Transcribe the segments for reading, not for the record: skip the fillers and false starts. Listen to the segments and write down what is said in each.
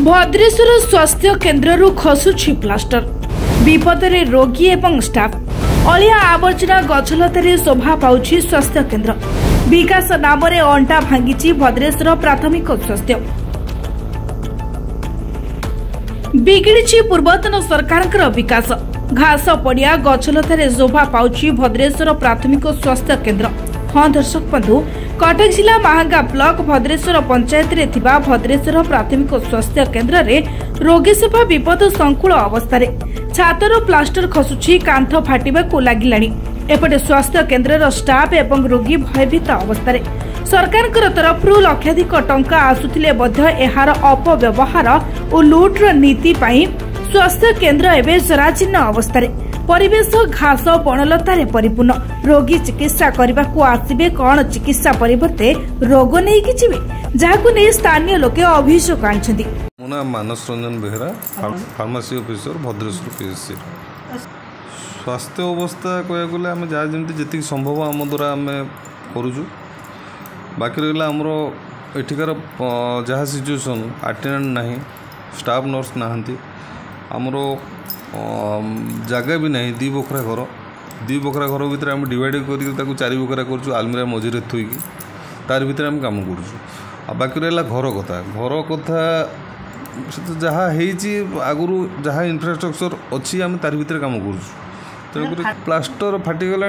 भद्रेश्वर स्वास्थ्य केन्द्र खसुछि प्लास्टर विपदरे रोगी एवं स्टाफ अलिया आवर्जना गछलतारे शोभा पाउछि स्वास्थ्य केन्द्र विकास नाम अंटा भांगी भद्रेश्वर प्राथमिक स्वास्थ्य बिगिड़ी पूर्वतन सरकार विकास घास पड़िया गछलतारे शोभा पाउछि भद्रेश्वर प्राथमिक स्वास्थ्य केन्द्र। हाँ दर्शक बंधु, कटक जिला महांगा ब्लॉक भद्रेश्वर पंचायत रे थिबा भद्रेश्वर प्राथमिक स्वास्थ्य केन्द्र रे रोगी सेवा विपद संकुल अवस्था छातर प्लास्टर खसुछि कांथ फाटिबाकू लागिलाणी। एपटे स्वास्थ्य केन्द्र स्टाफ एवं रोगी भयभीत अवस्था सरकार तरफ लक्षाधिक टंका आसुथिले मध्य एहार अपव्यवहार और लुट्र नीति पाई स्वास्थ्य केन्द्र एवं जराजीर्ण अवस्था परिवेश घास बनलतारे परिपूर्ण रोगी चिकित्सा करने को आसबे कौन चिकित्सा परिवर्ते रोग नहीं कि जहां नहीं स्थानीय लोके अभियोग आनी। मो नाम Manas Ranjan Behera, pharmacy officer Bhadreswar PHC. स्वास्थ्य अवस्था कह गले आम जहाँ जमी जी संभव आम द्वारा आम करुचु। बाकी रहा आमर एठिकार जहाँ सिचुएसन अटेंडेंट ना, स्टाफ नर्स नहांती, आमर जगह भी नहीं। दी बखरा घर भितर आम डिवाइड कर चारि बखरा कर आलमीरा मझे थोईकी तार भीतर आम कम कर। बाकी रहा घर कथा से जहाँ आगुरी जहाँ इंफ्रास्ट्रक्चर अच्छी आम तार भीतर कम कर। तेणुक प्लास्टर फाटिगला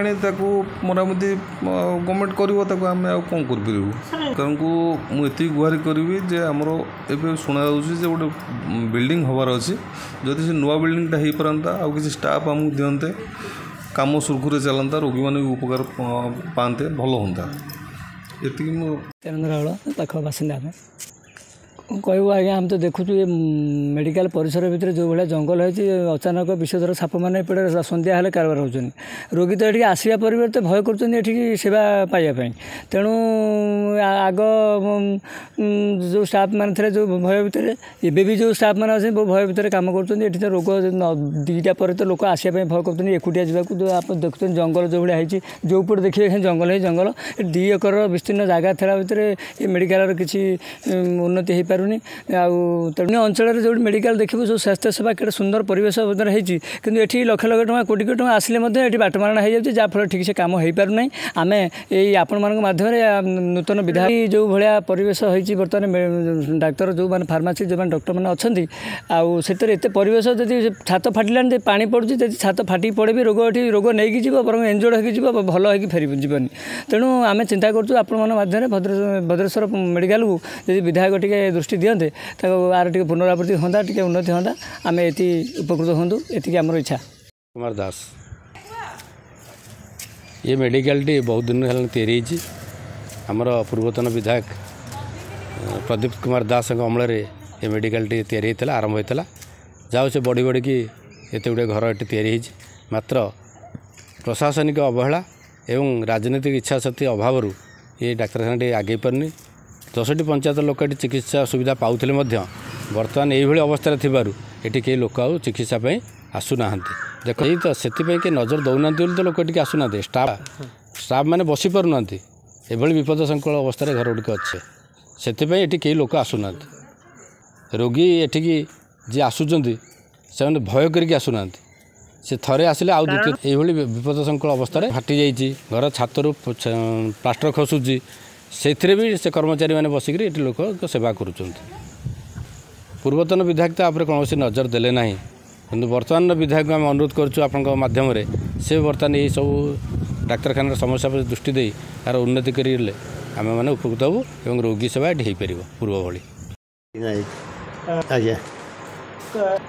मरामती गवर्नमेंट करें आम कौन कर। मुझे गुहारि करी जे आमर ए शुणा गोटे बिल्डिंग हबार अच्छी जदि से नुआ बिल्डिंगटा हो पारता आ कि स्टाफ आमको दिखते कम सुरखुरे चलता रोगी मैंने उपकार पाते भल होता। ये बासिंदा कहू आज्ञा हम तो देखु ये मेडिकल परिसर भितर जो भाया जंगल है अचानक विषधर साप मैंने एपटे सन्ध्या हेल्ले कारबार होती रोगी तो ये आसवा परिवर्ते भय कर सेवा पाइबापी। तेणु आग जो स्टाफ मान थे जो भय भितर एवं भी जो स्टाफ मैंने अच्छे भय भितर कम कर रोग दीटा पर तो लोक आसवाई भय कर एकुटिया जावाक जो आप देखते जंगल जो भाया है जो पटे देखिए जंगल है जंगल 2 एकर विस्तीर्ण जगह था भितर ये मेडिकल किसी उन्नति हो पारुनी। तेणु अंचल जो मेडिकल देखिए जो स्वास्थ्य सेवा केटे सुंदर परिवेश होती कि ये लक्ष लक्ष टका कोटी कोटी टका आसिले ये बाटमारणा हो जाए जहाँफल ठीक से कम हो पारना। आम यही आपण मान मध्यम नूतन विधायक जो भाया परिवेश होती बर्तमान डाक्तर जो मैंने फार्मासी जो डॉक्टर मैंने अच्छा एत परिवेश जब छात फाटिलानी पा पड़ू छात फाटी पड़े भी रोग नहीं जीव बर एंजोर्ड हो भल हो फेर जीवन। तेणु आम चिंता करें भद्रेश्वर मेडिकल को जब विधायक टी दृष्टि दिखते आर टे पुनरावृत्ति होता टे उन्नति होता आम ये उपकृत हूँ ये आम इच्छा। कुमार दास ये मेडिकल टी बहुत दिन है आमर पूर्वतन विधायक प्रदीप कुमार दास अमल ये मेडिकल टी या आरंभ होता जहाँ से बढ़ी बढ़ी की एत गुड़े घर ये मात्र प्रशासनिक अवहेला एवं राजनीतिक इच्छा शक्ति अभाव ये डाक्तखाना टी आगे पारनी। 10टी पंचायत लोक चिकित्सा सुविधा पाउथिले मध्य वर्तमान यही अवस्था थिबारु एठी के लोक आउ चिकित्सा पे आसुना देख तो से कि नजर दौना तो लोक टी आसुना स्टाफ मैंने बसी पारना एभली विपद संकुल अवस्था घर गुड़िक अच्छे से ये कई लोक आसुना रोगी एठिकी जी आसुचंती से भय करके आसुना से थरे आसिले आउ द्वितीय यही विपद संकुल अवस्था फाटी जाइए घर छातरू प्लास्टर खसुची से भी से कर्मचारी मैंने बसिक ये लोक सेवा करुँच। पूर्वतन विधायक तो आप कौन नजर देले ना कि बर्तमान विधायक आम अनुरोध करध्यम से बर्तमान ये सब डाक्तखाना समस्या पर दृष्टि दे तार उन्नति करें आम मैंने उपकृत हूँ और रोगी सेवा ये हो पार पूर्व भाई। आज्ञा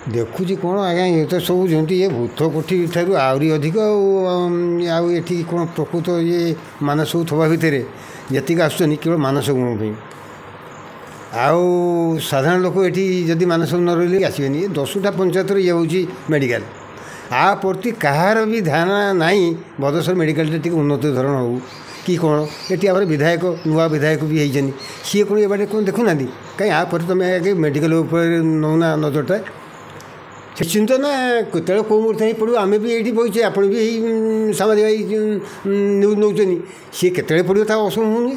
देखुची कौन आज्ञा ये तो सब जमी ये भूत कोठी ठार आहरी अधिक आठी कौन प्रकृत ये मानस थवा भितर जी आसुन केवल मानस गुण आउ साधारण लोक ये जदि मानस न रही आसबेनि 10टा पंचायत ये हूँ मेडिकल आ प्रति कहार भी ध्यान ना भद्रेश्वर मेडिकल टी उन्नत धरण हो कि कौन ये आम विधायक नुआ विधायक भी होती सी कौन ये बाटे कौन देखुना कहीं आगे तुम आगे मेडिकल नौना नजरटा निश्चिंत ना केत कौ मुहूर्त पड़ो आम भी ये बचे आप भी सामाजिक न्यूज नौनी सी के पड़ो असम हो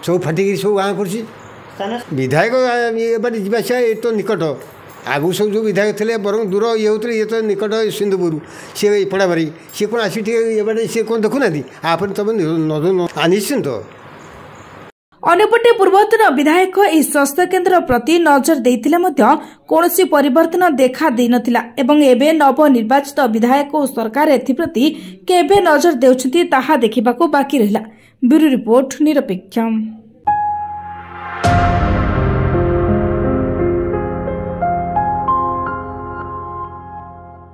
सब फाटिक सब गाँ कर विधायक एबारे जावासिया ये तो निकट आगु सब जो विधायक थे बर दूर ये होते ये तो निकट सिंधुपुर सी पड़ाबारी सी कौन आसी सी कौन देखुना आप तुम निश्चिंत। अन्यपटे पूर्वतन विधायक इस स्वास्थ्य केन्द्र प्रति नजर देइथिले मध्य कोनोसी परिवर्तन देखा देइ नथिला एवं एबे नवनिर्वाचित विधायक और सरकार एथिप्रति केबे नजर देउछथि ताहा देखिबाको बाकी रहिला। ब्यूरो रिपोर्ट निरपेक्ष।